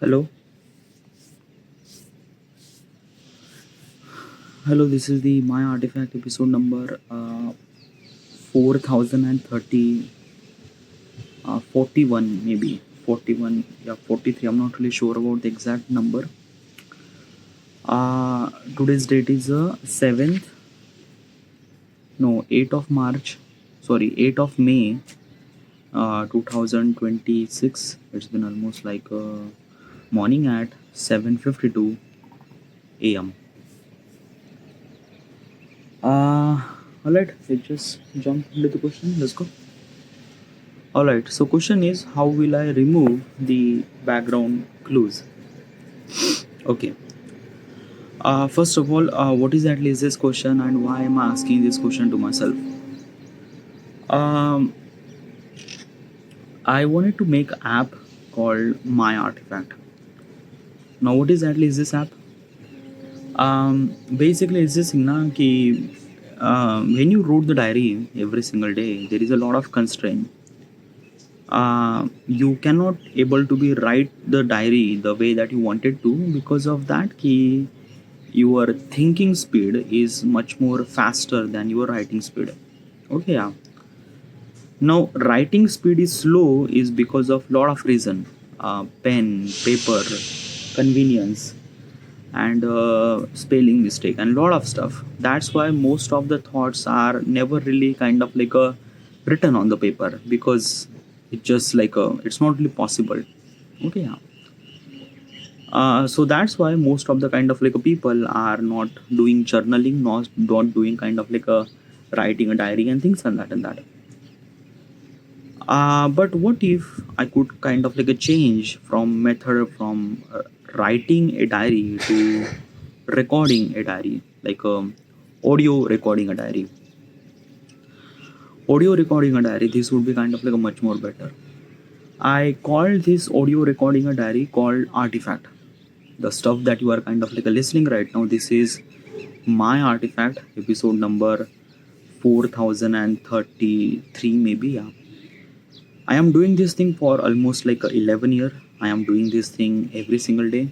Hello, hello. This is the My Artifact episode number 4030, 41 maybe 41, yeah 43. I'm not really sure about the exact number. Today's date is 7th, no 8th of March, sorry 8th of May, 2026. It's been almost like morning at 7:52 a.m. All right, let's just jump into the question. Let's go. Alright, so question is how will I remove the background clues? Okay. First of all, what exactly is this question and why am I asking this question to myself? Um, I wanted to make an app called My Artifact. Now, what exactly is this app? Basically, it's this thing na कि when you wrote the diary every single day, there is a lot of constraint. You cannot able to be write the diary the way that you wanted to because of that key your thinking speed is much more faster than your writing speed. Okay, yeah. Now writing speed is slow is because of lot of reason, pen, paper, convenience, and spelling mistake and lot of stuff. That's why most of the thoughts are never really kind of like a written on the paper because it just like a it's not really possible. Okay, yeah. So that's why most of the kind of like people are not doing journaling, not doing kind of like a writing a diary and things and that and that. But what if I could kind of like a change from method from writing a diary to recording a diary, like audio recording a diary, audio recording a diary. This would be kind of like a much more better. I called this audio recording a diary called Artifact. The stuff that you are kind of like listening right now, this is My Artifact episode number 4033 maybe, yeah. I am doing this thing for almost like 11 year. I am doing this thing every single day.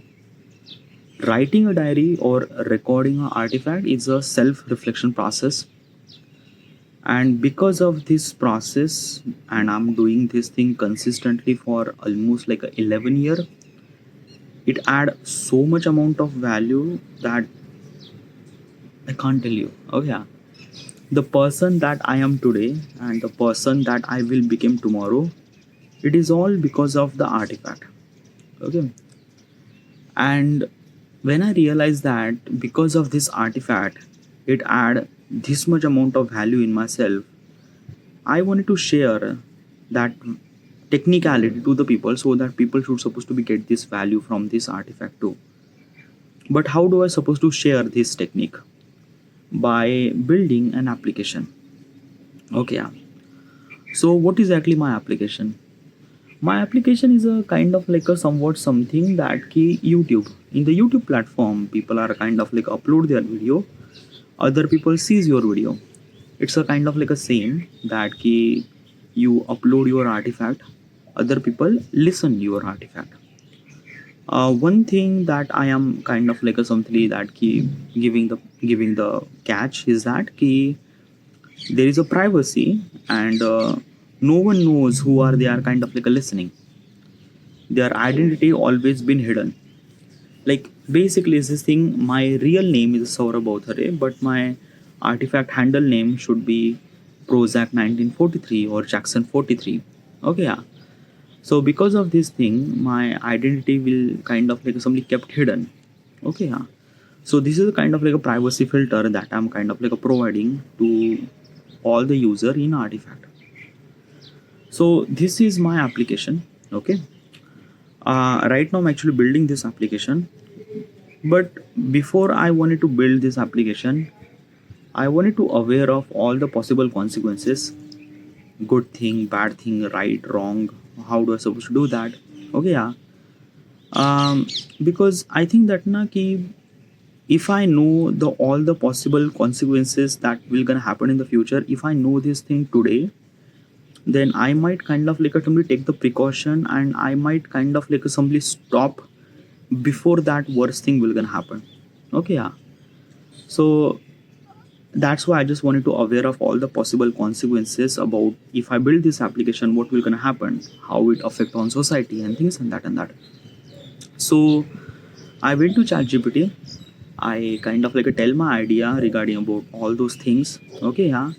Writing a diary or recording an artifact is a self reflection process, and because of this process and I'm doing this thing consistently for almost like 11 year, it add so much amount of value that I can't tell you. Oh yeah. The person that I am today and the person that I will become tomorrow, it is all because of the artifact. Okay. And when I realized that because of this artifact, it add this much amount of value in myself, I wanted to share that technicality to the people so that people should supposed to be get this value from this artifact too. But how do I supposed to share this technique? By building an application. Okay, yeah. So what is exactly my application? My application is a kind of like a somewhat something that key YouTube. In the YouTube platform, people are kind of like upload their video, other people sees your video. It's a kind of like a same that key you upload your artifact, other people listen your artifact. One thing that I am kind of like a something that key giving the catch is that key there is a privacy and no one knows who are they are kind of like a listening. Their identity always been hidden. Like basically is this thing my real name is Saurabh Bauthare, but my artifact handle name should be Prozac 1943 or Jackson 43. Okay, yeah. So because of this thing, my identity will kind of like something kept hidden. Okay, yeah. So this is a kind of like a privacy filter that I'm kind of like a providing to all the user in artifact. So this is my application. Okay. Right now I'm actually building this application, but before I wanted to build this application, I wanted to aware of all the possible consequences, good thing, bad thing, right, wrong, how do I supposed to do that. Okay, yeah. um, because I think that na ki if I know the all the possible consequences that will gonna happen in the future, if I know this thing today, then I might kind of like simply take the precaution and I might kind of like simply stop before that worst thing will gonna happen. Okay, yeah. So that's why I just wanted to aware of all the possible consequences about if I build this application, what will gonna happen, how it affect on society and things and that and that. So I went to ChatGPT. I kind of like tell my idea regarding about all those things. Okay, yeah,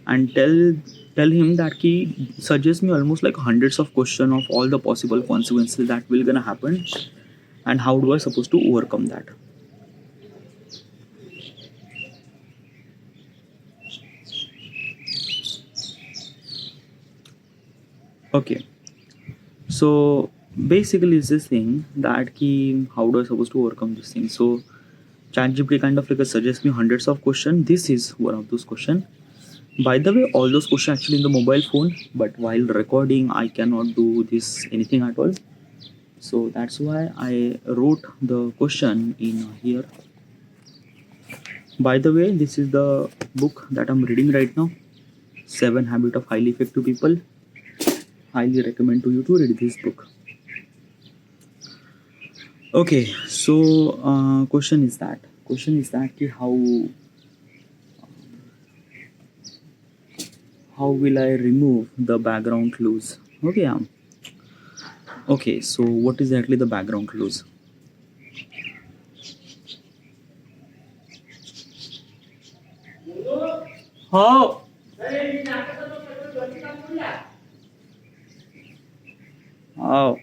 and tell him that he suggest me almost like hundreds of question of all the possible consequences that will gonna happen, and how do I supposed to overcome that. Okay, so basically it's this thing that key how do I supposed to overcome this thing. So ChatGPT kind of like suggest me hundreds of question. This is one of those question. By the way, all those questions actually in the mobile phone, but while recording, I cannot do this anything at all. So that's why I wrote the question in here. By the way, this is the book that I'm reading right now. Seven Habits of Highly Effective People. Highly recommend to you to read this book. Okay, so question is that कि how will I remove the background clues? Okay, yeah. Okay, so what is exactly the background clues? How? Oh,